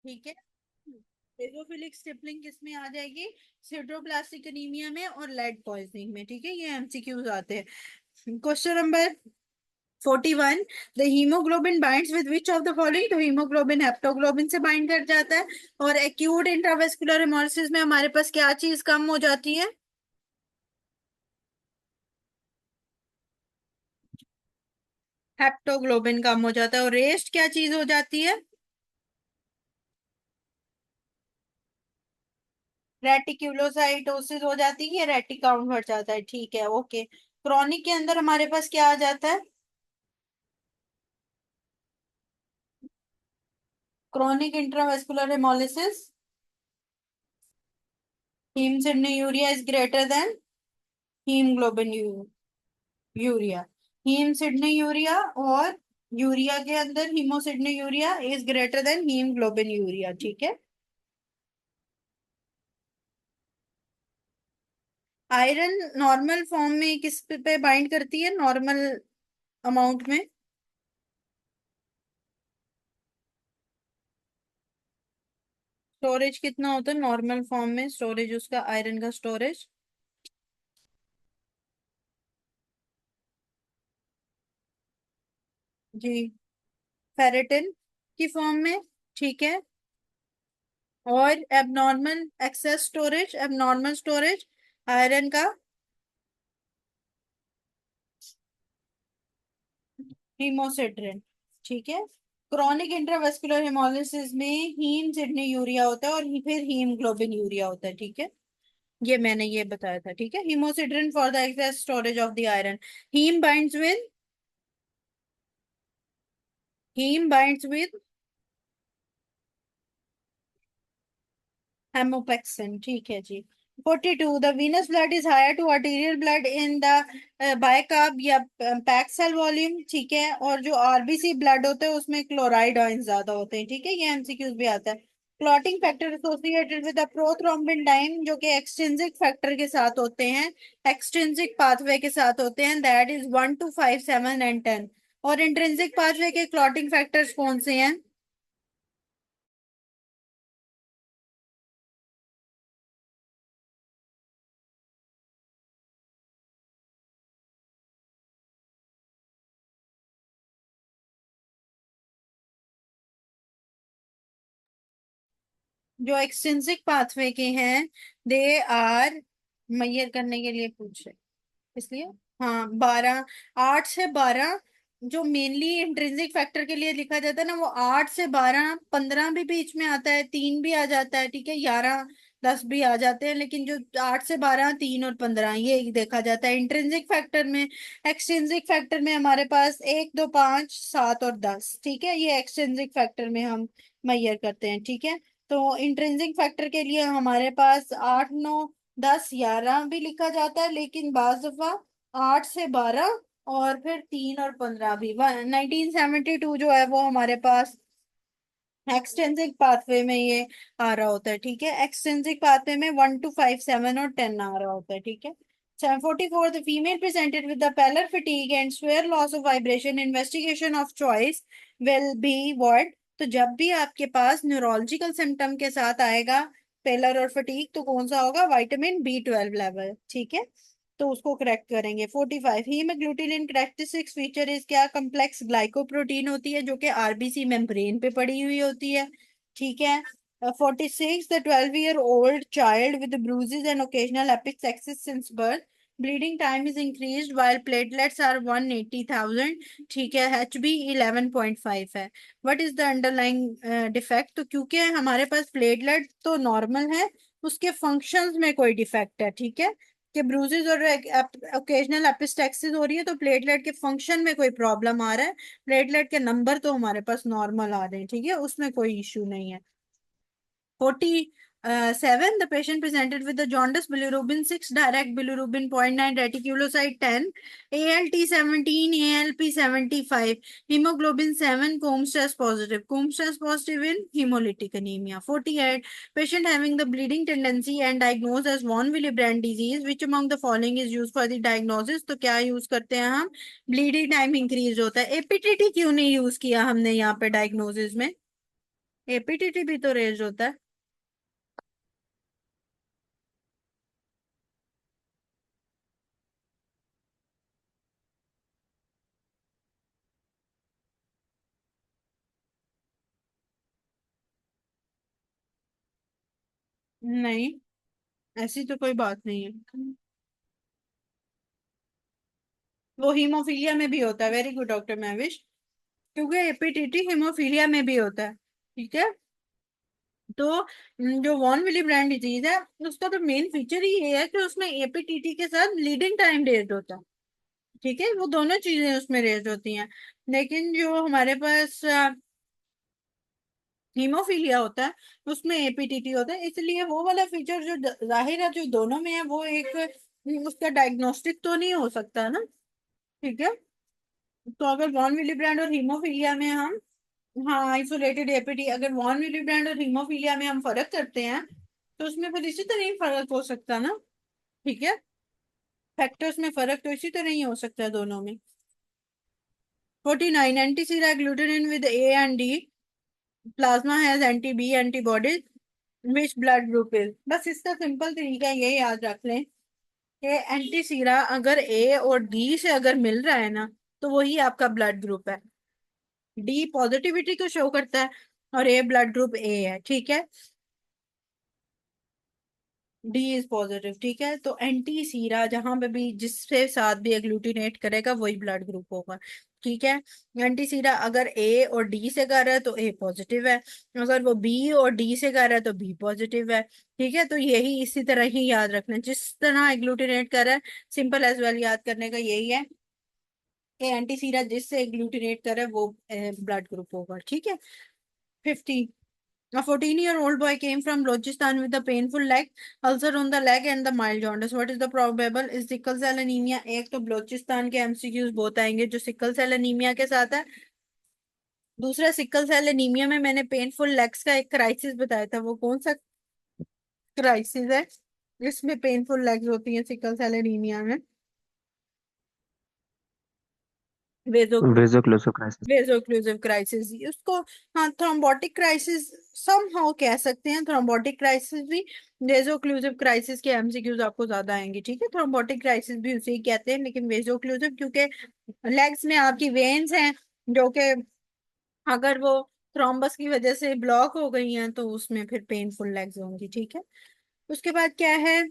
ठीक है। Basophilic stippling किस में आ जाएगी? सिड्रोप्लास्टिक एनीमिया में और लेड पॉइजनिंग में। ठीक है, ये एमसीक्यूज आते हैं। Question number 41। The haemoglobin binds with which of the following? तो हीमोग्लोबिन हेप्टोग्लोबिन से बाइंड कर जाता है। और एक्यूट इंट्रावेस्कुलर हेमोलिसिस में हमारे पास क्या चीज कम हो जाती है? हेप्टोग्लोबिन कम हो जाता है। और रेस्ट क्या चीज हो जाती है? रेटिक्यूलोसाइटोसिस हो जाती है, रेटिक काउंट बढ़ जाता है। ठीक है, ओके। क्रॉनिक के अंदर हमारे पास क्या आ जाता है? Chronic intravascular haemolysis, haemosiderinuria is greater than haemoglobinuria. Haemosiderinuria और यूरिया के अंदर haemosiderinuria is greater than haemoglobinuria. ठीक है। आयरन नॉर्मल फॉर्म में किस पे बाइंड करती है, नॉर्मल अमाउंट में? स्टोरेज कितना होता है नॉर्मल फॉर्म में, स्टोरेज उसका आयरन का स्टोरेज? जी, फेरेटिन की फॉर्म में। ठीक है। और abnormal excess storage, abnormal storage iron का? हीमोसिड्रिन। ठीक है। क्रॉनिक इंट्रावेस्कुलर हेमोलिसिस में हीम सिडनी यूरिया होता है और फिर हीमोग्लोबिन यूरिया होता है। ठीक है, ये मैंने ये बताया था। ठीक है, haemosiderin for the excess storage of the iron. Haem binds with, haem binds with haemopexin. ठीक है जी। 42। The venous blood is higher to arterial blood in the bicarb या पैक सेल वॉल्यूम। ठीक है। और जो आरबीसी ब्लड होता है उसमें क्लोराइड आयन ज्यादा होते हैं। ठीक है, ये एमसीक्यूज भी आता है। Clotting factor associated with the prothrombin time, जो कि एक्सट्रिंसिक फैक्टर के साथ होते हैं, एक्सट्रिंसिक पाथवे के साथ होते हैं, दैट इज 1 2 5 7 एंड 10। और इंट्रिंसिक पाथवे के क्लॉटिंग फैक्टर्स कौन से हैं? जो एक्सट्रिंसिक पाथवे के हैं, दे आर, मैयर करने के लिए पूछ रहे इसलिए। हाँ, 12, 8 से 12। जो मेनली इंट्रिंसिक फैक्टर के लिए लिखा जाता है ना, वो 8 से 12, 15 भी बीच में आता है, 3 भी आ जाता है। ठीक है, 11, 10 भी आ जाते हैं, लेकिन जो 8 से 12, 3 और 15, ये देखा जाता है इंट्रिंसिक फैक्टर में। एक्सट्रिंसिक फैक्टर में हमारे पास 1 2 5 7 और 10। ठीक है, ये एक्सट्रिंसिक फैक्टर में हम मैयर करते हैं। ठीक है। तो इंट्रिंसिक फैक्टर के लिए हमारे पास 8 9 10 11 भी लिखा जाता है, लेकिन बाज दफा 8 से 12 और फिर 3 और 15 भी। 1972 जो है वो हमारे पास एक्सटेंसिव पाथवे में ये आ रहा होता है। ठीक है, एक्सटेंसिव पाथवे में 1 2 5 7 और 10 आ रहा होता है। ठीक है। 744। The female presented with the pallor fatigue and swear loss of vibration, investigation of choice will be what? तो जब भी आपके पास न्यूरोलॉजिकल सिम्टम के साथ आएगा पेलर और फटीग, तो कौन सा होगा? Vitamin B12 level. ठीक है, तो उसको करेक्ट करेंगे। 45। हीमोग्लूटिनिन करेक्टरिस्टिक्स फीचर इज क्या? कम्प्लेक्स ग्लाइकोप्रोटीन होती है, जो कि आरबीसी मेम्ब्रेन पे पड़ी हुई होती है। ठीक है। 46। The 12-year-old child with bruises and occasional epistaxis since birth, bleeding time is increased while platelets are 180,000। ठीक है, HB 11.5 है। What is the underlying defect? तो क्योंकि हमारे पास प्लेटलेट तो नॉर्मल है, उसके फंक्शंस में कोई डिफेक्ट है। ठीक है, कि ब्रूजेस और ओकेजनल एपिस्टेक्सिस हो रही है, तो प्लेटलेट के फंक्शन में कोई प्रॉब्लम आ रहा है। प्लेटलेट के नंबर तो हमारे पास नॉर्मल आ रहे हैं। ठीक है, उसमें कोई इश्यू नहीं है। 47। The patient presented with the jaundice, bilirubin 6, direct bilirubin 0.9, reticulocyte 10, ALT 17, ALP 75, hemoglobin 7, Coombs test positive in hemolytic anemia. 48. Patient having the bleeding tendency and diagnosed as von Willebrand disease. Which among the following is used for the diagnosis? तो क्या use करते हैं हम? Bleeding time increase होता है। APTT क्यों नहीं use किया हमने यहाँ पे डायग्नोसिस में? एपीटीटी भी तो रेज होता है। नहीं, ऐसी तो कोई बात नहीं है। वो हीमोफीलिया में भी होता है, वेरी गुड डॉक्टर महविश। क्योंकि एपीटीटी हीमोफीलिया में भी होता है, ठीक है। तो जो वॉन विली ब्रांड डिजीज है, उसका तो मेन फीचर ही ये है कि उसमें एपीटीटी के साथ ब्लीडिंग टाइम रेज होता है, ठीक है। वो दोनों चीजें उसमें रेज होती हैं। लेकिन जो हमारे पास हीमोफीलिया होता है, उसमें एपीटीटी होता है, इसलिए वो वाला फीचर जो जाहिर है जो दोनों में है, वो एक उसका डायग्नोस्टिक तो नहीं हो सकता ना, ठीक है। तो अगर वॉन विली ब्रांड और हीमोफीलिया में हम, हाँ आइसोलेटेड एपीटी, अगर वॉन विली ब्रांड और हीमोफीलिया में हम फर्क करते हैं, तो उसमें फिर इसी तरह ही फर्क हो सकता ना, ठीक है। फैक्टर्स में फर्क तो इसी तरह ही हो सकता है दोनों में। 49, antisera agglutinin with A and D, plasma has anti B antibodies, which blood group is. बस इसका सिंपल तरीका ये याद रख लें कि एंटीसीरा अगर ए और डी से अगर मिल रहा है ना, तो वही आपका ब्लड ग्रुप है। डी पॉजिटिविटी को शो करता है और ए ब्लड ग्रुप ए है, ठीक है। डी इज पॉजिटिव, ठीक है। तो एंटी सीरा जहां पे भी जिसके साथ भी एग्लूटिनेट करेगा वही ब्लड ग्रुप होगा, ठीक है। एंटी सीरा अगर ए और डी से कर रहा है तो ए पॉजिटिव है, अगर वो बी और डी से कर रहा है तो बी पॉजिटिव है, ठीक है। तो यही इसी तरह ही याद रखना, जिस तरह एग्लूटिनेट कर रहा है, सिंपल एज वेल याद करने का यही है कि एंटी सीरा जिससे एग्लूटिनेट कर रहा है वो ब्लड ग्रुप होगा, ठीक है। 50, a 14-year-old boy came from Balochistan with a painful leg, ulcer on the leg and the mild jaundice. What is the probable is sickle cell anemia? एक तो बलोचिस्तान के एमसीक्यूज बहुत आएंगे जो सिकल सेल एनीमिया के साथ है। दूसरा, सिकल सेल एनीमिया में मैंने पेनफुल लेग्स का एक क्राइसिस बताया था, वो कौन सा क्राइसिस है? इसमें पेनफुल लेग्स होती हैं सिकल सेल एनीमिया में। वेजो वेजोक्लोसोक्राइसिस। वेजोक्लूसिव क्राइसिस उसको, हाँ थ्रोम्बोटिक क्राइसिस सम हाउ कह सकते हैं, थ्रोम्बोटिक क्राइसिस भी। वेजोक्लूसिव क्राइसिस के एमसीक्यूज आपको ज्यादा आएंगे, ठीक है। थ्रोम्बोटिक क्राइसिस भी उसे ही कहते हैं, लेकिन वेजोक्लूसिव क्योंकि लेग्स में आपकी वेन्स हैं जो कि अगर वो थ्रोम्बस की वजह से ब्लॉक हो गई हैं तो उसमें फिर पेनफुल लेग्स होंगी, ठीक है। उसके बाद क्या है?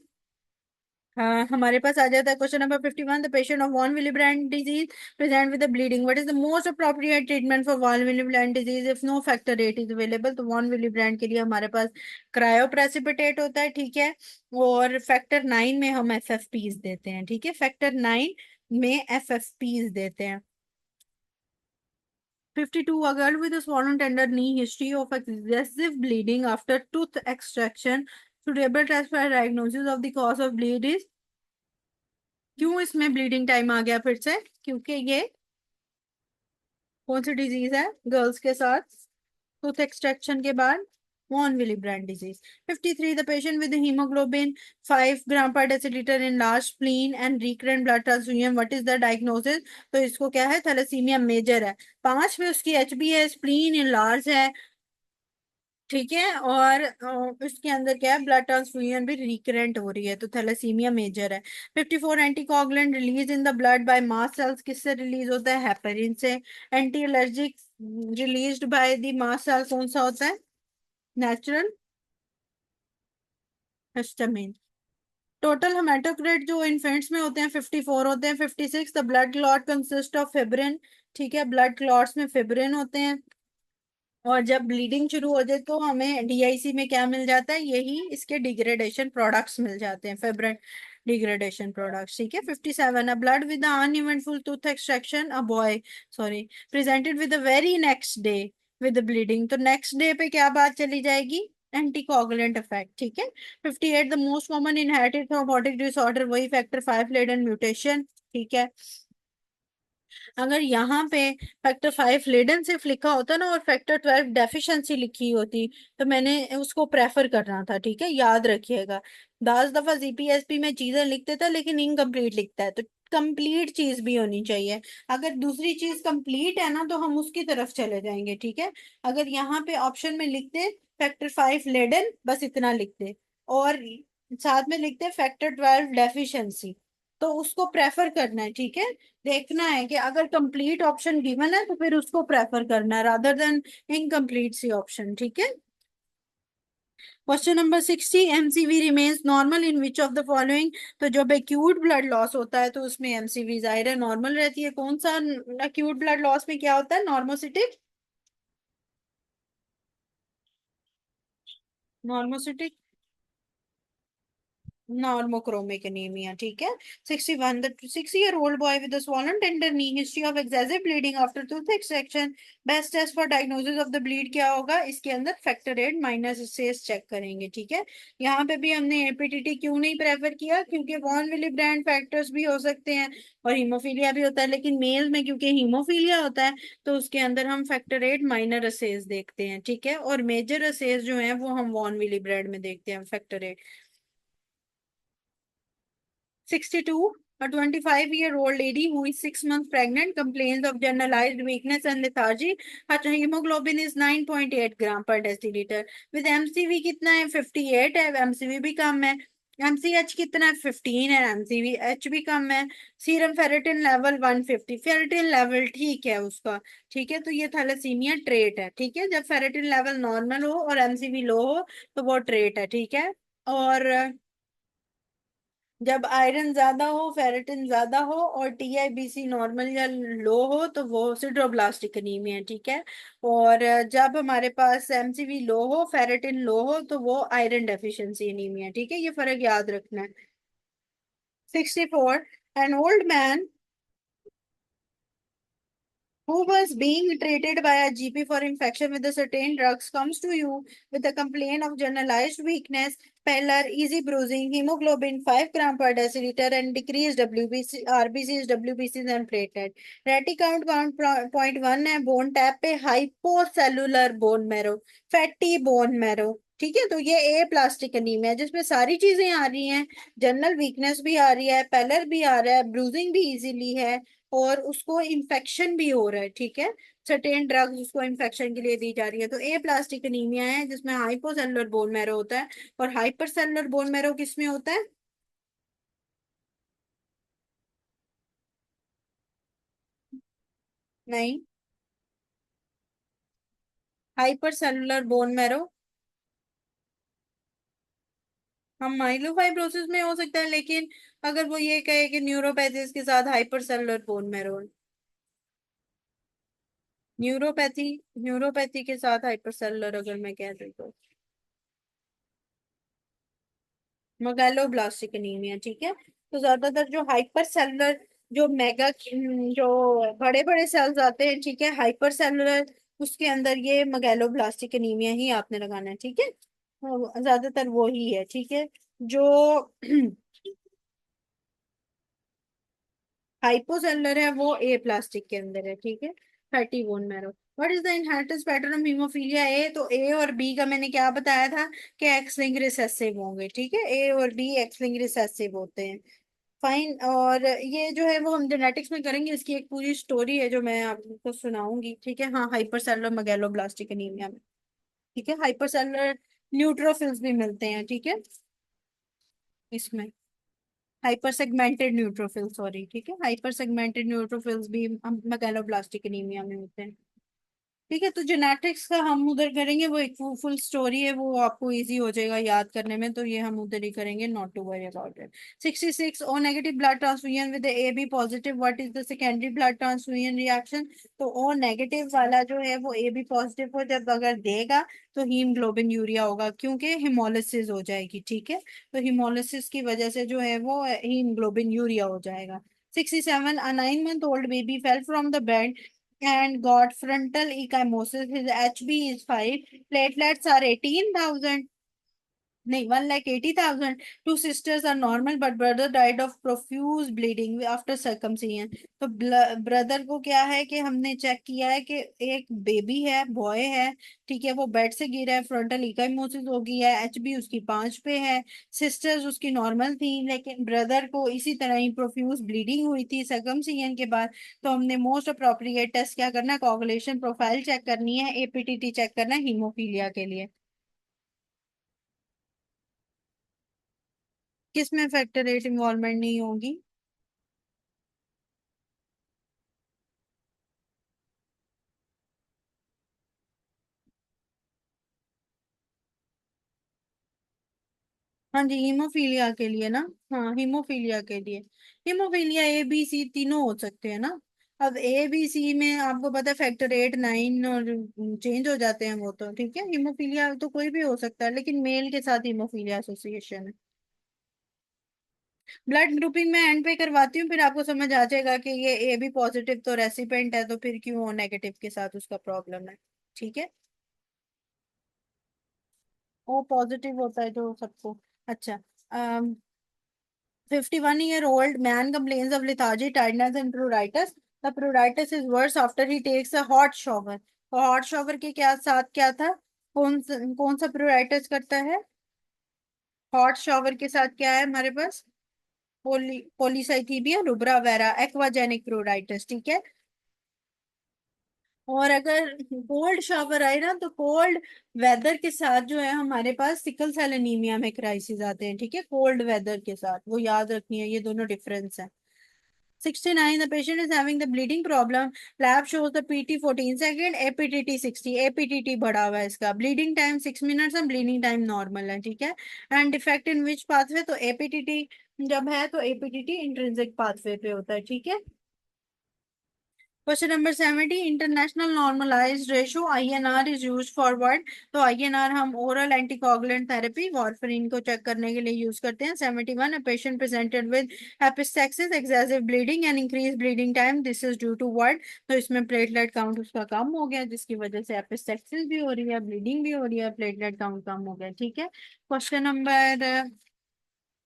हाँ, हमारे पास आ जाता है question number 51। The patient of von Willebrand disease present with bleeding, what is the most appropriate treatment for von Willebrand disease if no factor 8 is available? तो वॉन विली ब्रांड के लिए हमारे पास cryoprecipitate होता है, ठीक है। और factor 9 में हम एफएफपीज देते हैं, ठीक है। फैक्टर 9 में एफएफपीज देते हैं। 52, a girl with a swollen tender knee, history of excessive bleeding after tooth extraction, suitable test for diagnosis of the cause of bleed is। क्यों इसमें ब्लीडिंग टाइम आ गया फिर से? क्योंकि ये कौन सी डिजीज है गर्ल्स के साथ टूथ एक्सट्रैक्शन के बाद? Von Willebrand disease. 53, the patient with haemoglobin 5 gram per decilitre in large spleen and recurrent blood transfusion, what is the diagnosis? तो इसको क्या है? थैलेसीमिया मेजर है। 5 में उसकी एचबी है, स्प्लीन इन लार्ज है, ठीक है। और उसके अंदर क्या है? ब्लड ट्रांसफ्यूजन भी रिकरेंट हो रही है, तो थैलेसीमिया मेजर है। 54, anticoagulant release in the blood by mast cells, किससे रिलीज होता है? हेपेरिन से। Anti allergic released by the mast cell कौन सा होता है? Natural histamine. टोटल हेमाटोक्रिट जो इन्फेंट्स में होते हैं 54 होते हैं। 56, the blood clot consist of fibrin, ठीक है। ब्लड क्लॉट्स में फिब्रिन होते हैं, और जब ब्लीडिंग शुरू हो जाए तो हमें डीआईसी में क्या मिल जाता है? यही इसके डिग्रेडेशन प्रोडक्ट्स मिल जाते हैं, फेब्रिन डिग्रेडेशन प्रोडक्ट्स, ठीक है। 57, अ blood with uneventful tooth extraction, a boy sorry presented with the very next day with bleeding, तो नेक्स्ट डे पे क्या बात चली जाएगी? एंटीकोगुलेंट इफेक्ट, ठीक है। 58, the most common inherited thrombotic disorder, वही फैक्टर 5 लेडन म्यूटेशन, ठीक है। अगर यहाँ पे फैक्टर 5 लेडन सिर्फ लिखा होता ना और फैक्टर 12 डेफिशिएंसी लिखी होती, तो मैंने उसको प्रेफर करना था, ठीक है। याद रखिएगा, 10 दफा जीपीएसपी में चीजें लिख देता लेकिन इनकम्प्लीट लिखता है, तो कंप्लीट चीज भी होनी चाहिए। अगर दूसरी चीज कंप्लीट है ना तो हम उसकी तरफ चले जाएंगे, ठीक है। अगर यहाँ पे ऑप्शन में लिख दे फैक्टर 5 लेडन, बस इतना लिख दे, और साथ में लिख दे फैक्टर 12 डेफिशिएंसी, तो उसको प्रेफर करना है, ठीक है। देखना है कि अगर कंप्लीट ऑप्शन गिवन है तो फिर उसको प्रेफर करना है rather than incomplete C option, ठीक है। Question number 60, MCV remains normal in which of the following. तो जब एक्यूट ब्लड लॉस होता है तो उसमें एमसीवी जाहिर है नॉर्मल रहती है। कौन सा एक्यूट ब्लड लॉस में क्या होता है? नॉर्मोसिटिक, नॉर्मोसिटिक, नॉर्मोक्रोमिक एनीमिया, ठीक है। 61, the 6-year-old boy with a swollen tender knee, history of excessive bleeding after tooth extraction, best test for diagnosis of the bleed क्या होगा? इसके अंदर फैक्टर 8 माइनस सेस चेक करेंगे, ठीक है। यहाँ पे भी हमने एपीटीटी क्यों नहीं प्रेफर किया? क्योंकि वॉन विली ब्रांड फैक्टर्स भी हो सकते हैं और हीमोफीलिया भी होता है, लेकिन मेल में क्योंकि हीमोफीलिया होता है तो उसके अंदर हम फैक्टर 8 माइनर असेस देखते हैं, ठीक है। और मेजर असेस जो है वो हम वॉन विली ब्रांड में देखते हैं factor 8। 62, a 25-year-old lady who is 6 months pregnant complains of generalized weakness and lethargy. Her hemoglobin is 9.8 gram per deciliter. With MCV कितना है? 58 है, MCV भी कम है। MCH कितना है? 15 है, MCV H भी कम है। Serum ferritin level 150, ferritin level ठीक है उसका, ठीक है। तो ये थैलेसीमिया ट्रेट है, ठीक है। जब फेरेटिन लेवल नॉर्मल हो और MCV लो हो तो वो ट्रेट है, ठीक है। और जब आयरन ज्यादा हो, फेरेटिन ज्यादा हो और टीआईबीसी नॉर्मल या लो हो तो वो सिड्रोब्लास्टिक एनीमिया है, ठीक है। और जब हमारे पास एमसीवी लो हो, फेरेटिन लो हो तो वो आयरन डेफिशिएंसी एनीमिया, ठीक है। ये फर्क याद रखना है। 64, an old man who was being treated by a GP for infection with a certain drugs comes to you with a complaint of generalized weakness, pallor, easy bruising, hemoglobin 5 gram per deciliter, and decreased WBC, RBCs, WBCs, and platelet. Retic count point 1 है, bone tap पे hypocellular bone marrow, fatty bone marrow, ठीक है। तो ये ए plastic anaemia है जिसमें सारी चीजें आ रही हैं। जनरल वीकनेस भी आ रही है, पेलर भी आ रहा है, ब्रूजिंग भी इजीली है, और उसको इन्फेक्शन भी हो रहा है, ठीक है। सर्टेन ड्रग्स उसको इन्फेक्शन के लिए दी जा रही है। तो ए प्लास्टिक एनीमिया है जिसमें हाइपोसेलुलर बोन मैरो होता है। और हाइपरसेलुलर बोन मैरो किस में होता है? नहीं, हाइपरसेलुलर बोन मैरो हम माइलोफाइब्रोसिस में हो सकता है, लेकिन अगर वो ये कहे कि न्यूरोपैथीज के साथ हाइपरसेलुलर बोन मैरो, न्यूरोपैथी, न्यूरोपैथी के साथ हाइपरसेलुलर अगर मैं कह दूं तो मेगालोब्लास्टिक एनीमिया, ठीक है। तो ज्यादातर जो हाइपर सेलुलर, जो मेगा, जो बड़े बड़े सेल्स आते हैं, ठीक है, हाइपर सेलुलर, उसके अंदर ये मेगालोब्लास्टिक एनीमिया ही आपने लगाना है, ठीक है। ज्यादातर वो ही है, ठीक है। जो हाइपोसेलुलर है वो ए प्लास्टिक के अंदर है, ठीक है। Fatty bone marrow. What is the inheritance pattern of haemophilia A? तो ए और बी का मैंने क्या बताया था कि एक्स लिंक्ड रिसेसिव होंगे, ठीक है। ए और बी एक्स लिंक्ड रिसेसिव होते हैं। फाइन। और ये जो है वो हम जेनेटिक्स में करेंगे, इसकी एक पूरी स्टोरी है जो मैं आपको सुनाऊंगी, ठीक है। हाँ, हाइपरसेलुलर मेगालोब्लास्टिक एनीमिया में, ठीक है। हाइपरसेलुलर न्यूट्रोफिल्स भी मिलते हैं, ठीक है, इसमें हाइपर सेगमेंटेड न्यूट्रोफिल, सॉरी, ठीक है। हाइपर सेगमेंटेड न्यूट्रोफिल्स भी हम मेगालोब्लास्टिक एनीमिया में होते हैं, ठीक है। तो जेनेटिक्स का हम उधर करेंगे, वो एक फुल स्टोरी है, वो आपको इजी हो जाएगा याद करने में, तो ये हम उधर ही करेंगे, not to worry about it. 66, O negative blood transfusion with A B positive, what is the secondary blood transfusion reaction? तो ओ नेगेटिव वाला जो है वो ए बी पॉजिटिव को जब अगर देगा तो हीमोग्लोबिन यूरिया होगा, क्योंकि हिमोलिसिस हो जाएगी, ठीक है। तो हिमोलिसिस की वजह से जो है वो हीमोग्लोबिन यूरिया हो जाएगा। 67, a 9 month old baby fell from the bed and got frontal ecchymosis. His HB is 5. Platelets are 18,000. नहीं, 1,80,000। Two sisters are normal but brother died of profuse bleeding after circumcision. तो brother को क्या है कि हमने check किया है कि एक बेबी है, बॉय है, ठीक है, वो बेड से गिरा है, फ्रंटल इकाइमोसिस हो गई है, एचबी उसकी 5 पे है। सिस्टर्स उसकी नॉर्मल थी, लेकिन ब्रदर को इसी तरह ही प्रोफ्यूज ब्लीडिंग हुई थी सर्कमसिजन के बाद। तो हमने मोस्ट अप्रोप्रिएट टेस्ट क्या करना है, कोगुलेशन प्रोफाइल चेक करनी है, एपीटीटी चेक करना है हीमोफीलिया के लिए। किसमें फैक्टर एट इन्वॉल्वमेंट नहीं होगी? हाँ जी, हीमोफीलिया के लिए ना। हाँ, हीमोफीलिया के लिए। हीमोफीलिया ए बी सी तीनों हो सकते हैं ना। अब ए बी सी में आपको पता है फैक्टर 8 9 और चेंज हो जाते हैं, वो तो ठीक है। हीमोफीलिया तो कोई भी हो सकता है, लेकिन मेल के साथ हीमोफीलिया एसोसिएशन है। ब्लड ग्रुपिंग मैं एंड पे करवाती हूँ, फिर आपको समझ आ जाएगा कि ये ए बी पॉजिटिव तो रेसिपेंट है, तो फिर क्यों ओ नेगेटिव के साथ उसका प्रॉब्लम है। ठीक है। ओ पॉजिटिव होता है जो सबको। अच्छा। 51-year-old man complains of lethargy, tiredness and pruritus. The pruritus is worse after he takes a hot shower. और हॉट शॉवर के क्या साथ क्या था? कौन सा प्रोराइटस करता है? हॉट शॉवर के साथ क्या है हमारे पास? पोलीसाइथीबिया रुब्रा वेरा एक्वाजेनिक प्रोराइटस, ठीक है। और अगर कोल्ड शावर आए ना, तो कोल्ड वेदर के साथ जो है हमारे पास सिकल सेल एनीमिया में क्राइसिस आते हैं, ठीक है, कोल्ड वेदर के साथ, वो याद रखनी है, ये दोनों डिफरेंस है। 69, the patient is having the bleeding problem. Lab shows the PT 14 second, APTT 60, APTT बढ़ा हुआ है इसका, bleeding time 6 minutes and bleeding time normal है, ठीक है। And defect in which pathway? तो APTT जब है तो APTT इंट्रिंसिक पाथवे पे होता है, ठीक है। Question number 70, international normalised ratio INR is use for what? तो INR हम ओरल एंटीकोगुलेंट थेरेपी वार्फरिन को चेक करने के लिए यूज करते हैं। 71, a patient presented with epistaxis, excessive bleeding and increase bleeding time, this is due to what? तो इसमें प्लेटलेट काउंट उसका कम हो गया, जिसकी वजह से एपिस्टैक्सिस भी हो रही है, ब्लीडिंग भी हो रही है, प्लेटलेट काउंट कम हो गया, ठीक है। क्वेश्चन नंबर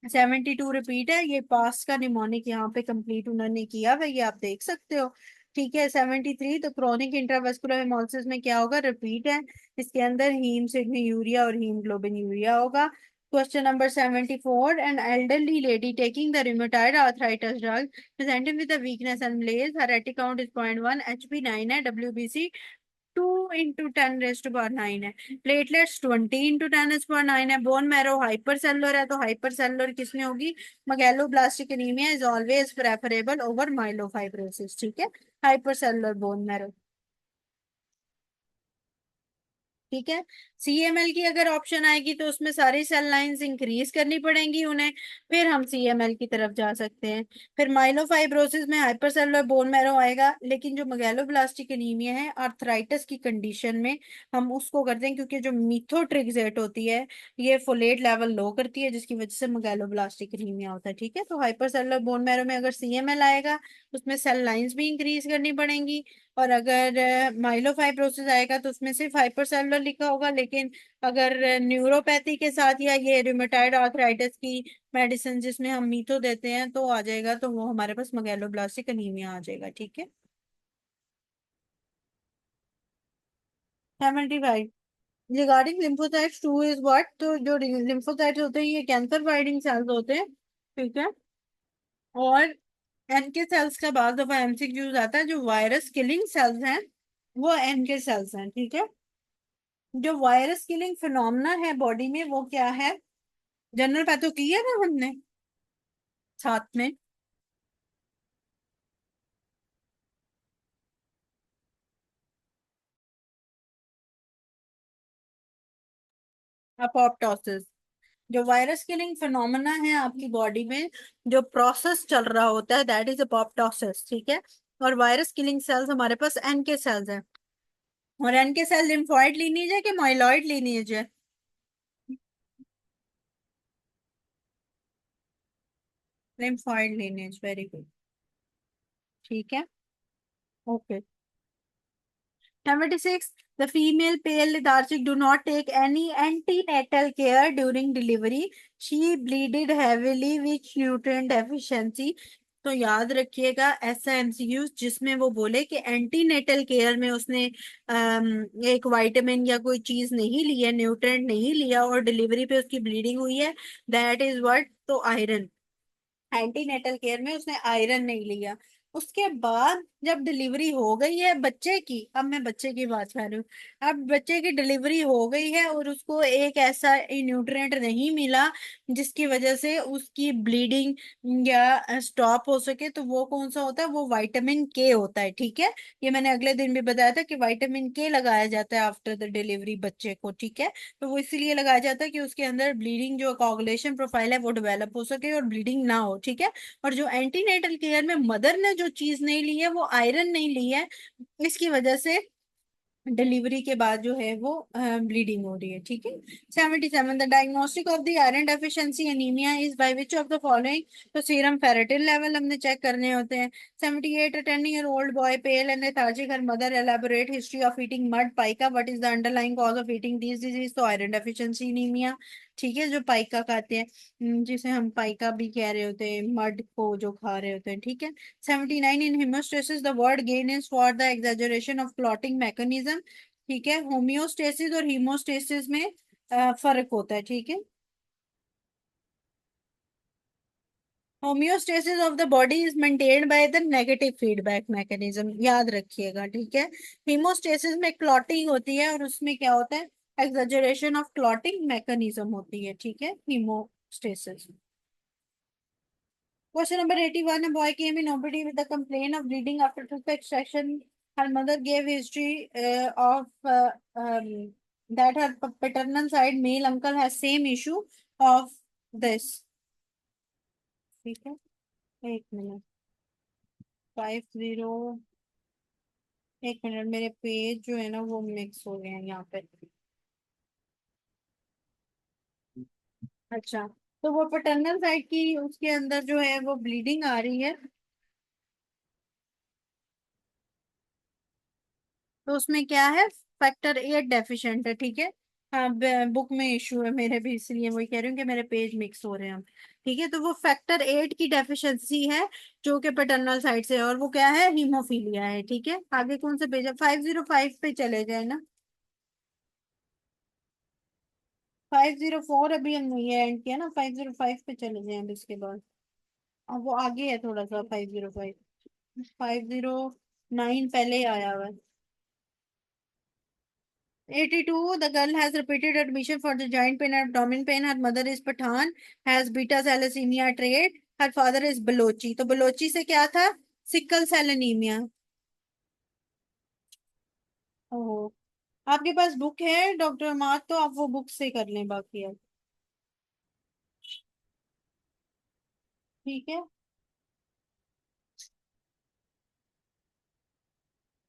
72 रिपीट है, ये पास का निमोनिक यहाँ पे कंप्लीट उन्होंने किया हुआ है, ये आप देख सकते हो। ठीक है। 73, तो क्रोनिक इंट्रावेस्कुलर हेमोलिसिस में क्या होगा? रिपीट है, इसके अंदर हीम सिग्मा यूरिया और हीमोग्लोबिन यूरिया होगा। Question number 74, an elderly lady taking the rheumatoid arthritis drug presented with the weakness and malaise, her रेटी काउंट इज 0.1, HP 9 है, WBC 2 × 10⁻⁹ है, प्लेटलेट्स 20 × 10⁻⁹ है, बोन मैरो हाइपर सेलुलर है, तो hyper cellular किसमें होगी? Megaloblastic anaemia is always preferable over myelofibrosis, ठीक है। हाइपर सेलुलर बोन मैरो, ठीक है। CML की अगर ऑप्शन आएगी तो उसमें सारी सेल लाइंस इंक्रीज करनी पड़ेंगी उन्हें, फिर हम CML की तरफ जा सकते हैं। फिर माइलोफाइब्रोसिस में हाइपरसेलुलर बोन मैरो आएगा, लेकिन जो मेगालोब्लास्टिक एनीमिया है आर्थराइटिस की कंडीशन में हम उसको करते हैं, क्योंकि जो मीथोट्रिक्सेट होती है ये फोलेट लेवल लो करती है, जिसकी वजह से मेगालोब्लास्टिक एनीमिया होता है, ठीक है। तो हाइपरसेलुलर बोन मैरो में अगर CML आएगा, उसमें सेल लाइंस भी इंक्रीज करनी पड़ेंगी। और अगर माइलोफाइब्रोसिस आएगा तो उसमें सिर्फ हाइपरसेलुलर लिखा होगा, लेकिन अगर न्यूरोपैथी के साथ या ये रिमेटाइड आर्थराइटिस की मेडिसिन जिसमें हम मीथो देते हैं तो आ जाएगा, तो वो हमारे पास मेगालोब्लास्टिक अनीमिया आ जाएगा, ठीक है। 75, रिगार्डिंग लिम्फोसाइट्स 2 इज व्हाट? तो जो लिम्फोसाइट्स होते हैं ये कैंसर फाइटिंग सेल्स होते हैं, ठीक है। और NK सेल्स का बाद दफा MCक्यूज आता है, जो वायरस किलिंग सेल्स हैं वो NK सेल्स हैं, ठीक है। जो वायरस किलिंग फिनोमेना है बॉडी में वो क्या है? जनरल पैथो की है ना हमने साथ में। अपोप्टोसिस, जो वायरस किलिंग फिनोमेना है आपकी बॉडी में, जो प्रोसेस चल रहा होता है, दैट इज अपोप्टोसिस, ठीक है। और वायरस किलिंग सेल्स हमारे पास NK सेल्स हैं। और NK सेल लिम्फोइड लीनिएज है कि माइलॉइड लीनिएज है? लिम्फोइड लीनिएज, वेरी गुड, ठीक है। Okay. 76, The female pale lethargic do not take any antenatal care during delivery. She bleeded heavily with nutrient deficiency. तो याद रखिएगा ऐसा एमसीक्यू जिसमें वो बोले कि एंटीनेटल केयर में उसने एक विटामिन या कोई चीज नहीं ली है, न्यूट्रिएंट नहीं लिया और डिलीवरी पे उसकी ब्लीडिंग हुई है, दैट इज व्हाट, तो आयरन। एंटीनेटल केयर में उसने आयरन नहीं लिया। उसके बाद जब डिलीवरी हो गई है बच्चे की, अब मैं बच्चे की बात कर रही हूँ, अब बच्चे की डिलीवरी हो गई है और उसको एक ऐसा न्यूट्रिएंट नहीं मिला जिसकी वजह से उसकी ब्लीडिंग या स्टॉप हो सके, तो वो कौन सा होता है, वो विटामिन के होता है। ठीक है, ये मैंने अगले दिन भी बताया था कि विटामिन के लगाया जाता है आफ्टर द डिलीवरी बच्चे को। ठीक है, तो वो इसीलिए लगाया जाता है कि उसके अंदर ब्लीडिंग जो कोagulation प्रोफाइल है वो डेवलप हो सके और ब्लीडिंग ना हो। ठीक है, और जो एंटीनेटल केयर में मदर ने जो चीज नहीं ली है वो आयरन नहीं ली है, इसकी वजह से डिलीवरी के बाद जो है वो ब्लीडिंग हो रही है। ठीक है, 77, the diagnostic of the iron deficiency anaemia is by which of the following. तो सीरम फेरेटिन लेवल हमने चेक करने होते हैं। 78, 10 year old boy pale and lethargic, her mother elaborate history of eating mud pica, what is the underlying cause of eating this disease. तो iron deficiency anaemia. ठीक है, जो पाइका खाते हैं, जिसे हम पाइका भी कह रहे होते हैं, मड को जो खा रहे होते हैं। ठीक है, 79, इन hemostasis the word gain is for the exaggeration of clotting mechanism। ठीक है, होम्योस्टेसिस और हीमोस्टेसिस में फर्क होता है। ठीक है, homeostasis of the body is maintained by the negative feedback mechanism, याद रखिएगा। ठीक है, हीमोस्टेसिस में क्लॉटिंग होती है और उसमें क्या होता है, एक्सैजरेशन ऑफ क्लॉटिंग मैकेनिज्म होती है। ठीक है, haemostasis. Question number 81. A boy came in OPD with a complaint of bleeding after tooth extraction. Her mother gave history of that her paternal side male uncle has same issue of this. ठीक है, एक minute, 50, एक minute, मेरे page जो है ना वो mix हो गए हैं यहाँ पे। अच्छा, तो वो पैटर्नल साइड की उसके अंदर जो है वो ब्लीडिंग आ रही है, तो उसमें क्या है, फैक्टर 8 डेफिशिएंट है। ठीक है, हाँ, बुक में इशू है मेरे भी, इसलिए वही कह रही हूँ कि मेरे पेज मिक्स हो रहे हैं। ठीक है, तो वो फैक्टर 8 की डेफिशिएंसी है जो कि पैटर्नल साइड से है, और वो क्या है, हीमोफीलिया है। ठीक है, आगे कौन से पेज है, 505 पे चले जाए ना। 504 अभी हमने ये एंड किया ना, 505 पे चले जाए अब इसके बाद। अब वो आगे है थोड़ा सा, 505, 509 पहले ही आया हुआ है। 82, the girl has repeated admission for the joint pain and abdomen pain. Her mother is Pathan, has beta thalassemia trait. Her father is Balochi। तो बलोची से क्या था, सिकल सेल एनीमिया। ओहो, आपके पास बुक है डॉक्टर मार्क, तो आप वो बुक से कर लें बाकी अब। ठीक है,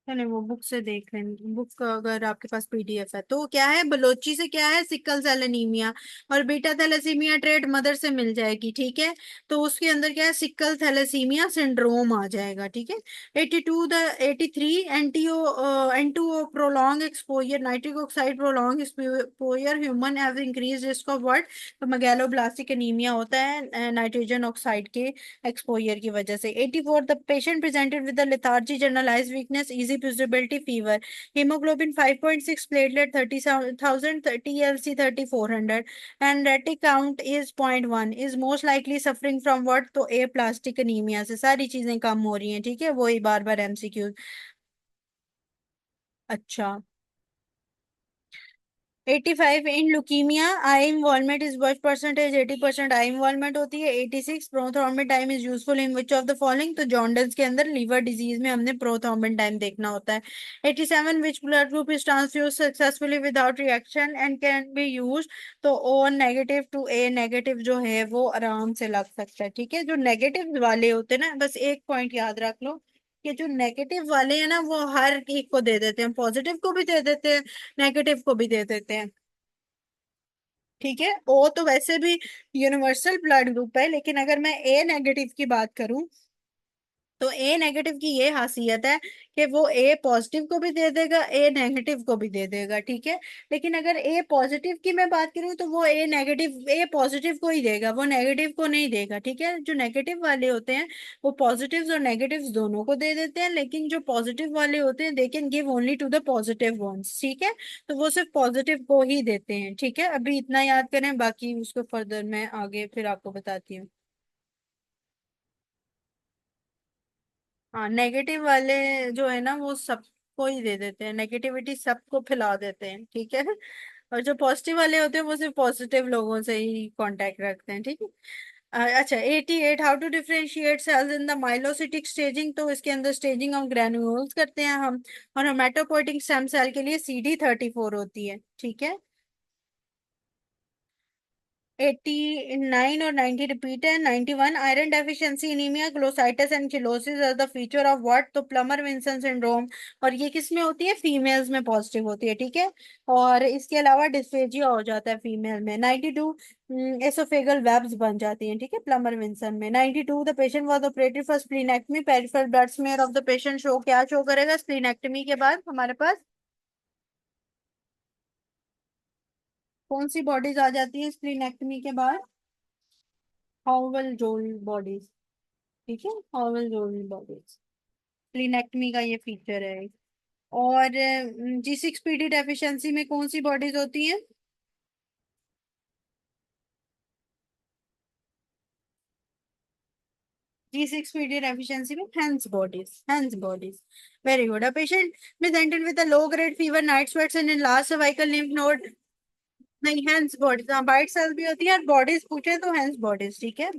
चले वो बुक से देख लें, बुक अगर आपके पास पीडीएफ है तो। क्या है बलोची से, क्या है सिकल सेल एनीमिया, और बीटा थैलेसीमिया ट्रेट मदर से मिल जाएगी। ठीक है, तो उसके अंदर क्या है, सिकल थैलेसीमिया सिंड्रोम आ जाएगा। ठीक है, 82, द 83, एंटू prolonged exposure nitric oxide, prolonged exposure human have increase risk of what, तो मैगेलोब्लास्टिक एनीमिया होता है नाइट्रोजन ऑक्साइड के एक्सपोजर की वजह से। 84, the patient presented with the lethargy, generalised weakness, easy bruisability, fever, hemoglobin 5.6, platelet 30,000, TLC 3400, and retic count is 0.1, is most likely suffering from what, तो ए plastic anaemia से सारी चीजें कम हो रही हैं। ठीक है, वही बार बार एमसीक्यू। अच्छा, 85, in leukaemia eye involvement is what percentage, 80% eye involvement होती है। 86, prothrombin time is useful in which of the following, तो जॉन्डिस के अंदर, लीवर डिजीज में हमने प्रोथ्रोम्बिन टाइम देखना होता है। 87, which blood group is transfuse successfully without reaction and can be use, तो O negative to A negative जो है वो आराम से लग सकता है। ठीक है, जो नेगेटिव वाले होते हैं ना, बस एक पॉइंट याद रख लो कि जो नेगेटिव वाले हैं ना वो हर एक को दे देते हैं, पॉजिटिव को भी दे देते हैं, नेगेटिव को भी दे देते हैं। ठीक है, ओ तो वैसे भी यूनिवर्सल ब्लड ग्रुप है, लेकिन अगर मैं ए नेगेटिव की बात करूं तो ए नेगेटिव की ये खासियत है कि वो ए पॉजिटिव को भी दे देगा, ए नेगेटिव को भी दे देगा, ठीक है। लेकिन अगर ए पॉजिटिव की मैं बात करूं तो वो ए नेगेटिव, ए पॉजिटिव को ही देगा, वो नेगेटिव को नहीं देगा, ठीक है। जो नेगेटिव वाले होते हैं वो पॉजिटिव्स और नेगेटिव्स दोनों को दे देते हैं, लेकिन जो पॉजिटिव वाले होते हैं they can give only to the positive ones, ठीक है। तो वो सिर्फ पॉजिटिव को ही देते हैं, ठीक है। अभी इतना याद करें, बाकी उसको फर्दर मैं आगे फिर आपको बताती हूँ। हाँ, नेगेटिव वाले जो है ना वो सबको ही दे देते हैं, नेगेटिविटी सबको फैला देते हैं, ठीक है। और जो पॉजिटिव वाले होते हैं वो सिर्फ पॉजिटिव लोगों से ही कांटेक्ट रखते हैं, ठीक है। अच्छा, 88, how to differentiate cells in the myelocytic staging, तो इसके अंदर स्टेजिंग ऑफ ग्रेन्यूल्स करते हैं हम। और हेमाटोपोइटिक स्टेम सेल के लिए CD34 होती है, ठीक है। 89 और 90 रिपीट है। 91, iron deficiency anaemia glossitis and cheilosis are the feature of what, तो प्लमर विंसन सिंड्रोम। और ये किस में होती है? फीमेल्स में पॉजिटिव होती है, ठीक है। और इसके अलावा डिस्फेजिया हो जाता है फीमेल में। 92, एसोफेगल वेब्स बन जाती हैं, ठीक है, प्लमर विंसन में। 92, the patient was operated for splenectomy, peripheral blood smear of the patient show, क्या शो करेगा स्प्लीनेक्टमी के बाद हमारे पास? कौन सी बॉडीज आ जाती है स्प्लीनेक्टमी के बाद? हॉवल जोल बॉडीज, ठीक है, हॉवल जोल बॉडीज। स्प्लीनेक्टमी का ये फीचर है। और G6PD डेफिशिएंसी में कौन सी बॉडीज होती हैं? G6PD डेफिशिएंसी में hands bodies, hands bodies. Very good. A patient presented with a low grade fever, night sweats and enlarged cervical lymph node, नहीं हैंड्स बॉडीज, हाँ वाइट सेल्स भी होती है और बॉडीज पूछे तो हैंड्स बॉडीज, ठीक है।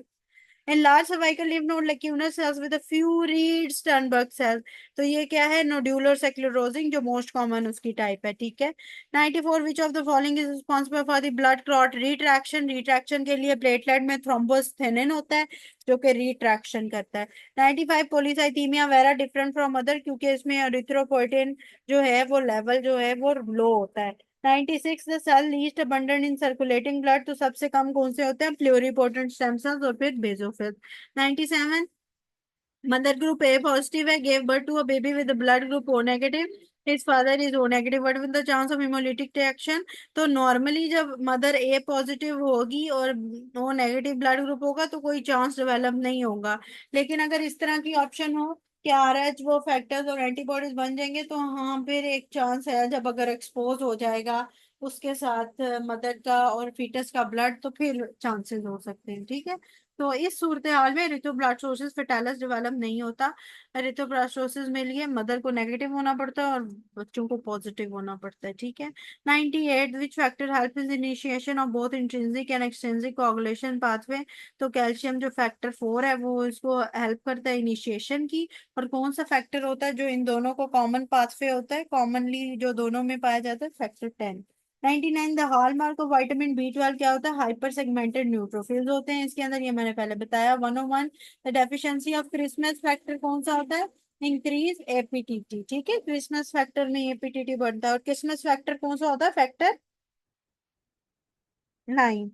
Enlarged cervical lymph node lacunar cells with a few reed Sternberg cells, तो ये क्या है? नोड्यूलर सेक्लेरोजिंग, जो मोस्ट कॉमन उसकी टाइप है, ठीक है। 94, विच of the following is responsible for the blood clot retraction, retraction के लिए प्लेटलेट में थ्रोम्बोस्थेनिन होता है जो कि रिट्रैक्शन करता है। 95, पोलीसाइथीमिया वेरा डिफरेंट फ्रॉम अदर, क्योंकि इसमें एरिथ्रोपोइटिन जो है वो लेवल जो है वो लो होता है। 96, the cell least abundant in circulating blood, तो सबसे कम कौन से होते हैं? प्लूरिपोटेंट स्टेम सेल्स और फिर basophil. 97, mother group A positive है, gave birth to a baby with blood group O negative, his father is O negative, what will the chance of haemolytic reaction, तो नॉर्मली जब mother A positive होगी और ओ negative blood group होगा तो कोई chance develop नहीं होगा। लेकिन अगर इस तरह की ऑप्शन हो कि RH वो फैक्टर्स और एंटीबॉडीज बन जाएंगे तो हाँ फिर एक चांस है, जब अगर एक्सपोज हो जाएगा उसके साथ मदर का और फीटस का ब्लड तो फिर चांसेस हो सकते हैं, ठीक है। तो इस सूरत हाल में एरिथ्रोब्लास्टोसिस फेटालिस डेवलप नहीं होता। एरिथ्रोब्लास्टोसिस में लिए मदर को नेगेटिव होना पड़ता है और बच्चों को पॉजिटिव होना पड़ता है, ठीक है। 98, which factor help in initiation of both intrinsic and extrinsic coagulation pathway, तो कैल्शियम जो फैक्टर 4 है वो इसको हेल्प करता है इनिशिएशन की। और कौन सा फैक्टर होता है जो इन दोनों को कॉमन पाथवे होता है, कॉमनली जो दोनों में पाया जाता है? Factor 10। 99, the hallmark of vitamin B12 क्या होता है? हाइपर सेगमेंटेड न्यूट्रोफिल्स होते हैं इसके अंदर, ये मैंने पहले बताया। 101, the deficiency of Christmas factor कौन सा होता है? इंक्रीज APTT, ठीक है, क्रिसमस फैक्टर में APTT बढ़ता है। और क्रिसमस फैक्टर कौन सा होता है? फैक्टर 9,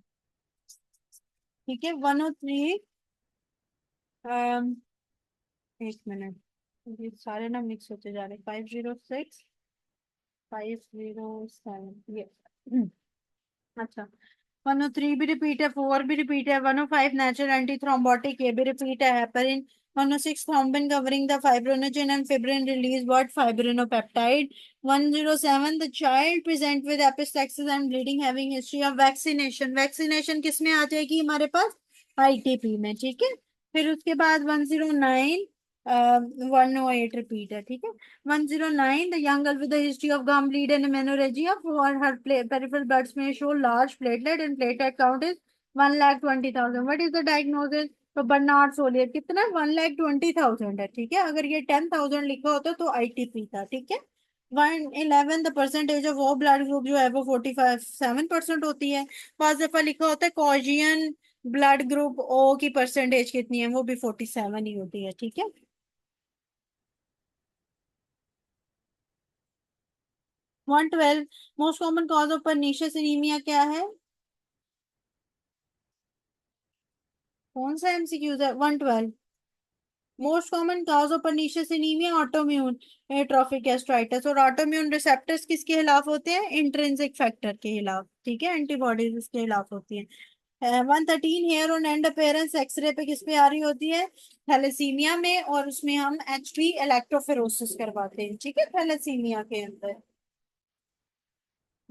ठीक है। 103, एक मिनट, ये सारे ना मिक्स होते जा रहे हैं। 506, 507, ये अच्छा। 103 भी रिपीट है, 4 भी रिपीट है। 105, नेचुरल एंटी थ्रोम्बोटिक, ये भी रिपीट है, heparin. 106, thrombin covering the fibrinogen and fibrin release what? Fibrinopeptide. 107, the child present with epistaxis and bleeding having history of vaccination, vaccination किस में आ जाएगी हमारे पास? ITP में, ठीक है। फिर उसके बाद 109, 108 रिपीट है, ठीक है। 109, the young girl with the history of gum bleed and menorrhagia, for her peripheral bloods may show large platelet and platelet count is 1,20,000, what is the diagnosis? तो बर्नार्ड सोलियर कितना? 1,20,000 है, ठीक है। अगर ये 10,000 लिखा होता तो ITP था, ठीक है। 111, द परसेंटेज ऑफ वो ब्लड ग्रुप जो है वो 47% होती है। पांच दफा लिखा होता है कॉजियन ब्लड ग्रुप O की परसेंटेज कितनी है? वो भी 47 ही होती है, ठीक है। 112, most common cause of pernicious anaemia क्या है? कौन सा MCQ है? 112, most common cause of pernicious anaemia autoimmune atrophic gastritis. और ऑटोम्यून रिसेप्टर्स किसके खिलाफ होते हैं? इंट्रिंसिक फैक्टर के खिलाफ, ठीक है, एंटीबॉडीज इसके खिलाफ होती है। 113 hair on end appearance X ray पे किस पे आ रही होती है? थैलेसीमिया में, और उसमें हम एचपी इलेक्ट्रोफेरोसिस करवाते हैं, ठीक है, थैलेसीमिया के अंदर।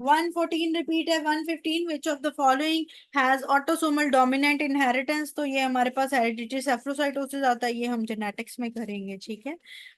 114 रिपीट है। 115 विच of the following has autosomal dominant inheritance. तो ये हमारे पास हेरिडिटरी सेफलोसाइटोसिस आता है, ये हम जेनेटिक्स में करेंगे, ठीक है।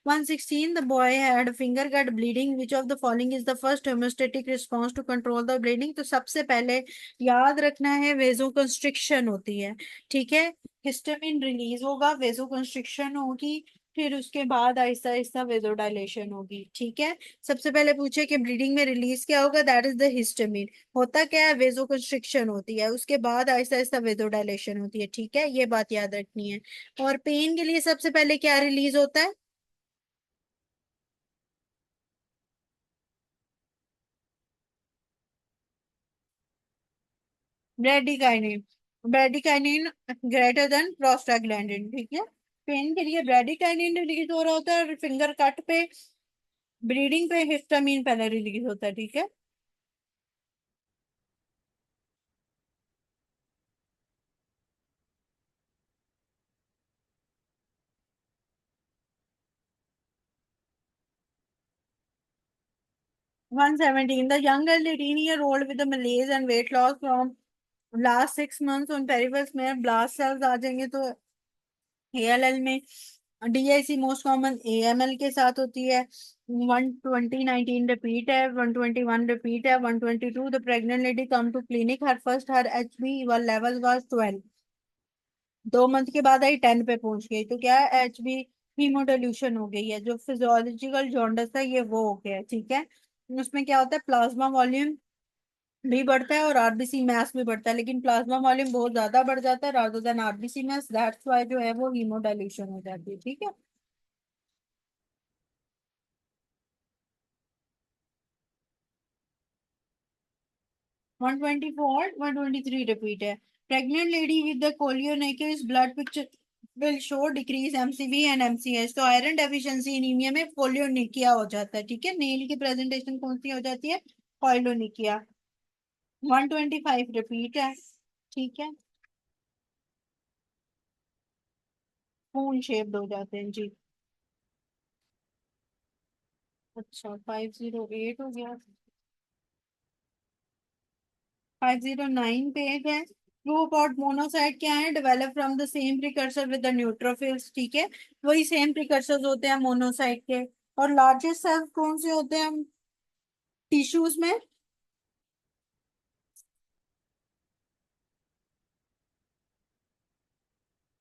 116 the boy had finger gut bleeding which of the following is the first homeostatic response to control the bleeding. तो सबसे पहले याद रखना है वेजो कंस्ट्रिक्शन होती है, ठीक है, हिस्टामिन रिलीज होगा, वेजो कंस्ट्रिक्शन होगी, फिर उसके बाद आहिस्ता आहिस्ता वेजोडाइलेशन होगी, ठीक है। सबसे पहले पूछे कि ब्लीडिंग में रिलीज क्या होगा, दैट इज द हिस्टामिन। होता क्या है? वेजो कंस्ट्रिक्शन होती है, उसके बाद आहिस्ता आहिस्ता वेजोडाइलेशन होती है, ठीक है, ये बात याद रखनी है। और पेन के लिए सबसे पहले क्या रिलीज होता है? Bradykinin. Bradykinin greater than prostaglandin, ठीक है। पेन के लिए ब्रेडिकाइनिन रिलीज हो रहा होता है, और फिंगर कट पे ब्लीडिंग पे हिस्टामिन पहले रिलीज होता है, ठीक है। 117 the young girl 18-year-old with the malaise and weight loss from last 6 months उन पेरिफेरल्स में ब्लास्ट सेल्स आ जाएंगे, तो एएलएल में डीआईसी मोस्ट कॉमन एएमएल के साथ होती है। 120 19 रिपीट है। 121 रिपीट है। 122 the pregnant lady come to clinic, her first her HB level was 12, 2 month के बाद आई 10 पे पहुंच गई, तो क्या है? एचबी हीमोडोल्यूशन हो गई है, जो फिजियोलॉजिकल जॉन्डिस है ये वो हो गया है, ठीक है। उसमें क्या होता है? प्लाज्मा वॉल्यूम भी बढ़ता है और आरबीसी मास भी बढ़ता है, लेकिन प्लाज्मा वॉल्यूम बहुत ज्यादा बढ़ जाता है rather then RBC mass, that's why जो है वो हीमोडाइल्यूशन हो जाती है, ठीक है। 124 123 रिपीट है। Pregnant lady with the koilonychia blood picture will show decrease MCV and MCH. तो आयरन डेफिशिएंसी एनीमिया में कोलियोनिकिया हो जाता है, ठीक है। नेल की प्रेजेंटेशन कौन सी हो जाती है? कोलियोनिकिया। 125 रिपीट है, ठीक है। खून शेप्ड हो जाते हैं जी। अच्छा, 508 हो गया। 509 पे है। ट्रू अबाउट मोनोसाइट क्या है? Develop from the same precursor with the neutrophils, ठीक है, वही सेम प्रिकर्सर होते हैं मोनोसाइट के। और लार्जेस्ट सेल्स कौन से होते हैं टिश्यूज में?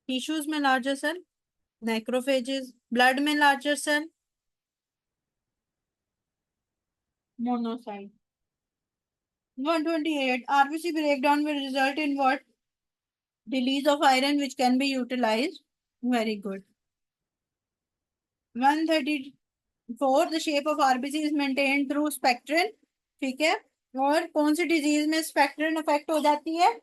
टिश्यूज में लार्जेस्ट सेल मैक्रोफेजेस, ब्लड में largest cell monocyte. 128 RBC breakdown will result in what? Release of iron which can be utilized. Very good. 134 the shape of RBC is maintain through spectral, ठीक है। और कौन सी disease में spectral effect हो जाती है?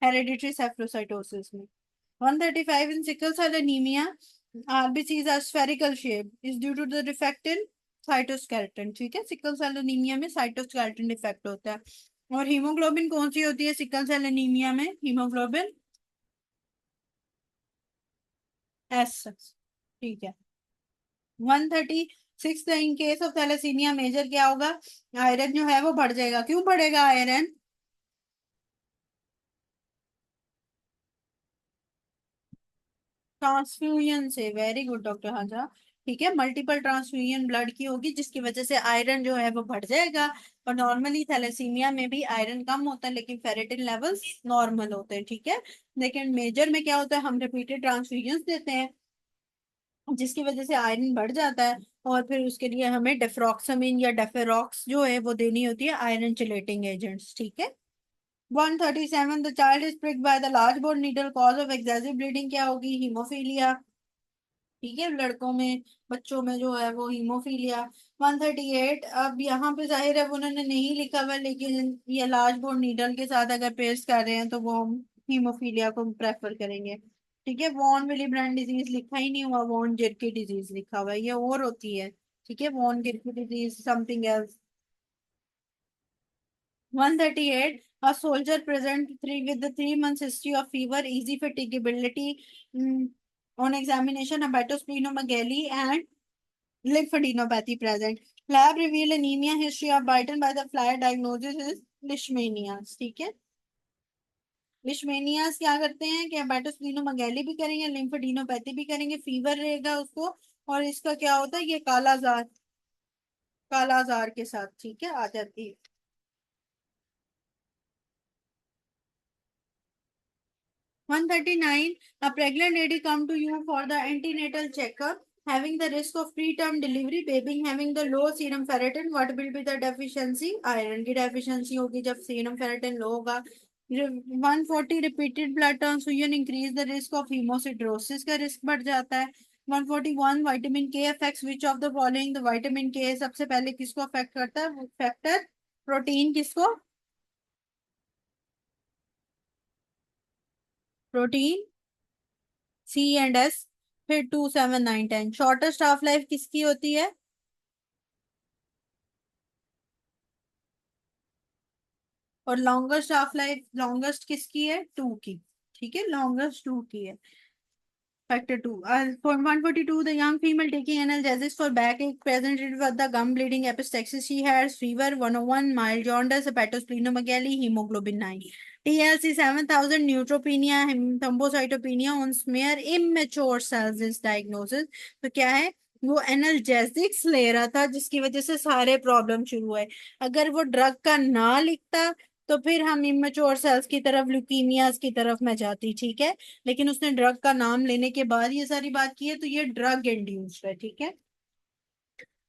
हेरिडिटरी सेफलोसाइटोसिस में। 135 in sickle cell anaemia RBCs are spherical shape is due to the defect in cytoskeleton, ठीक है, सिकल सेल एनीमिया में साइटोस्केलेटन डिफेक्ट होता है। और हीमोग्लोबिन कौन सी होती है सिकल सेल एनीमिया में? हीमोग्लोबिन एस, ठीक है। 136 in case of thalassaemia major क्या होगा? आयरन जो है वो बढ़ जाएगा। क्यों बढ़ेगा आयरन? ट्रांसफ्यूजन से। वेरी गुड डॉक्टर हाजा, ठीक है, मल्टीपल ट्रांसफ्यूजन ब्लड की होगी जिसकी वजह से आयरन जो है वो बढ़ जाएगा। और नॉर्मली थैलेसीमिया में भी आयरन कम होता है लेकिन फेरेटिन लेवल्स नॉर्मल होते हैं, ठीक है। लेकिन मेजर में क्या होता है? हम रिपीटेड ट्रांसफ्यूजन देते हैं जिसकी वजह से आयरन बढ़ जाता है, और फिर उसके लिए हमें डेफ्रॉक्सामिन या डेफेरॉक्स जो है वो देनी होती है, आयरन चिलेटिंग एजेंट्स, ठीक है। 137 the child is pricked by the large bore needle, cause of excessive bleeding क्या होगी? हीमोफीलिया। ठीक है, लड़कों में, बच्चों में जो है वो हीमोफीलिया। 138, अब यहाँ पे जाहिर है वो उन्होंने नहीं लिखा हुआ, लेकिन ये लार्ज बोर नीडल के साथ अगर पेस्ट कर रहे हैं तो वो हम हीमोफीलिया को प्रेफर करेंगे। ठीक है, वॉन विली ब्रांड डिजीज लिखा ही नहीं हुआ, वॉन जिरकी डिजीज लिखा हुआ है, ये और होती है। ठीक है, von Gierke disease something else. 138, a soldier present three with the 3 months history of fever, easy fatigability, on examination, hepatosplenomegaly and lymphadenopathy present. Lab reveal anemia, history of bitten by the fly, diagnosis is leishmanias. ठीक है, लिशमेनियास क्या करते हैं कि हेपेटोस्प्लीनोमेगैली भी करेंगे, lymphadenopathy भी करेंगे, फीवर रहेगा उसको। और इसका क्या होता है, ये कालाजार, कालाजार के साथ, ठीक है, आ जाती है। 139, a pregnant lady come to you for the antenatal checkup, having the risk of preterm delivery, baby having the low serum ferritin, what will be the deficiency? Iron की डेफिशिएंसी होगी जब सीरम फेरेटिन लो होगा। 140, repeated blood transfusion increase the risk of हीमोसिड्रोसिस, का risk बढ़ जाता है। 141, vitamin के affects which of the following, the vitamin के सबसे पहले किसको अफेक्ट करता है, फैक्टर प्रोटीन किसको, प्रोटीन सी एंड एस, फिर 2, 7, 9, 10। शॉर्टेस्ट हाफ लाइफ किसकी होती है, और लॉन्गेस्ट हाफ लाइफ, लॉन्गेस्ट किसकी है, 2 की। ठीक है, लॉन्गेस्ट 2 की है। Factor 2. For 142, the young female taking analgesics for backache presented with the gum bleeding epistaxis. She has fever 101, mild jaundice, hepatosplenomegaly, hemoglobin 9. TLC 7000, neutropenia, thrombocytopenia on smear, immature cells is diagnosis. तो क्या है, वो analgesics ले रहा था जिसकी वजह से सारे प्रॉब्लम शुरू हुए। अगर वो ड्रग का ना लिखता तो फिर हम इमेच्योर सेल्स की तरफ, ल्यूकीमियाज की तरफ मैं जाती। ठीक है, लेकिन उसने ड्रग का नाम लेने के बाद ये सारी बात की है, तो ये ड्रग इंड्यूस्ड है। ठीक है।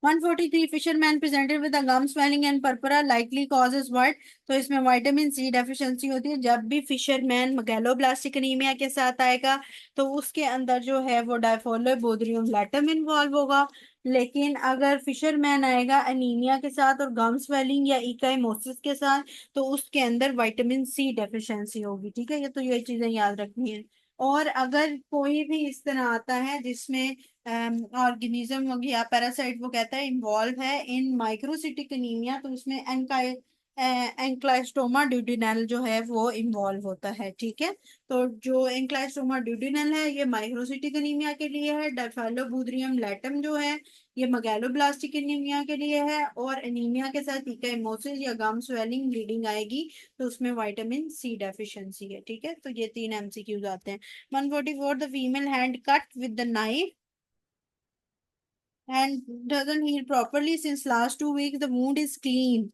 143, fisherman presented with gum swelling and purpura, likely causes what, तो इसमें विटामिन सी डेफिशिएंसी होती है। जब भी फिशरमैन मैगेलोब्लास्टिक एनीमिया के साथ आएगा तो उसके अंदर जो है वो डायफोलोबोथ्रियम लैटम इन्वॉल्व होगा। लेकिन अगर फिशरमैन आएगा एनीमिया के साथ और गम स्वेलिंग या इकाइमोसिस के साथ, तो उसके अंदर विटामिन सी डेफिशिएंसी होगी। ठीक है, ये तो ये चीजें याद रखनी है। और अगर कोई भी इस तरह आता है जिसमें ऑर्गेनिज्म हो गया पैरासाइट, वो कहता है इन्वॉल्व है इन माइक्रोसिटिक एनीमिया, तो उसमें एंक्लाइस्टोमा ड्यूडिनल जो है वो इन्वॉल्व होता है। ठीक है, तो जो एंक्लाइस्टोमा ड्यूडिनल है ये माइक्रोसिटिक एनीमिया के लिए है, डायफालोबुद्रियम लैटम जो है ये मगैलोब्लास्टिक एनीमिया के लिए है, और एनीमिया के साथ इकाइमोसिस या गम स्वेलिंग ब्लीडिंग आएगी तो उसमें विटामिन सी डेफिशिएंसी है। ठीक है, तो ये 3 MCQs आते हैं। 144, the female hand cut with the knife and doesn't heal properly since last 2 weeks. The wound is clean,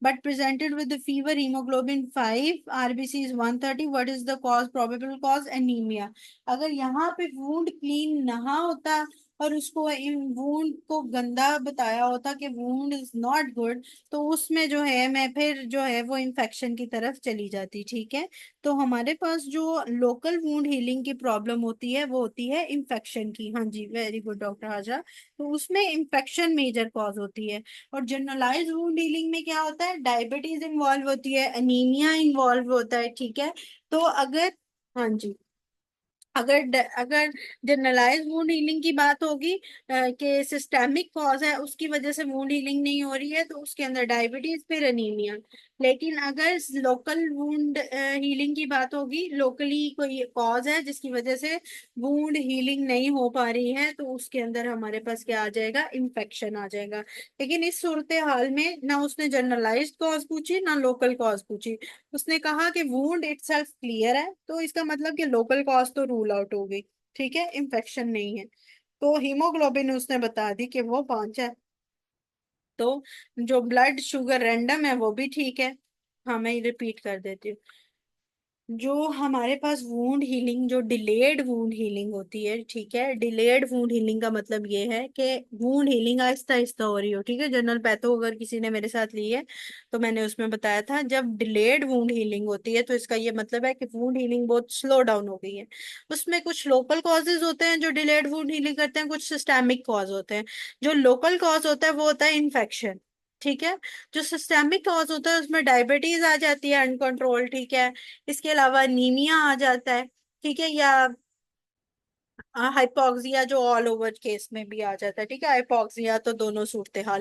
but presented with the fever, hemoglobin 5, RBC is 130. What is the cause? Probable cause anemia. अगर यहाँ पे wound clean ना होता और उसको इन wound को गंदा बताया होता कि wound is not good, तो उसमें जो है मैं फिर जो है वो इन्फेक्शन की तरफ चली जाती। ठीक है, तो हमारे पास जो लोकल वूंड हीलिंग की प्रॉब्लम होती है वो होती है इन्फेक्शन की। हाँ जी, वेरी गुड डॉक्टर हाजरा, तो उसमें इन्फेक्शन मेजर कॉज होती है। और जनरलाइज वुंड हीलिंग में क्या होता है, डायबिटीज इन्वॉल्व होती है, एनीमिया इन्वॉल्व होता है। ठीक है, तो अगर, हाँ जी, अगर जनरलाइज वुंड हीलिंग की बात होगी कि सिस्टेमिक कॉज है उसकी वजह से वुंड हीलिंग नहीं हो रही है, तो उसके अंदर डायबिटीज फिर एनीमिया। लेकिन अगर लोकल वुंड हीलिंग की बात होगी, लोकली कोई कॉज है जिसकी वजह से वुंड हीलिंग नहीं हो पा रही है, तो उसके अंदर हमारे पास क्या आ जाएगा, इन्फेक्शन आ जाएगा। लेकिन इस सूरत हाल में ना उसने जनरलाइज्ड कॉज पूछी ना लोकल कॉज पूछी, उसने कहा कि वुंड इटसेल्फ क्लियर है, तो इसका मतलब कि लोकल कॉज तो रूल आउट हो गई। ठीक है, इन्फेक्शन नहीं है, तो हीमोग्लोबिन उसने बता दी कि वो 5 है। तो जो ब्लड शुगर रैंडम है वो भी ठीक है। हाँ, मैं रिपीट कर देती हूँ। जो हमारे पास वूंड हीलिंग, जो डिलेड वूंड हीलिंग होती है, ठीक है, डिलेड वूंड हीलिंग का मतलब ये है कि वूंड हीलिंग आहिस्ता आहिस्ता हो रही हो, ठीक है। जनरल पैथो अगर किसी ने मेरे साथ ली है तो मैंने उसमें बताया था, जब डिलेड वूंड हीलिंग होती है तो इसका ये मतलब है कि वूंड हीलिंग बहुत स्लो डाउन हो गई है। उसमें कुछ लोकल कॉजेज होते हैं जो डिलेड वूंड हीलिंग करते हैं, कुछ सिस्टेमिक कॉज होते हैं। जो लोकल कॉज होता है वो होता है इन्फेक्शन, ठीक है। जो सिस्टेमिक कॉज होता है उसमें डायबिटीज आ जाती है अनकंट्रोल, ठीक है। इसके अलावा नीमिया आ जाता है, ठीक है, या हाइपोक्सिया जो ऑल ओवर केस में भी आ जाता है, ठीक है। हाइपोक्सिया तो दोनों सूरत हाल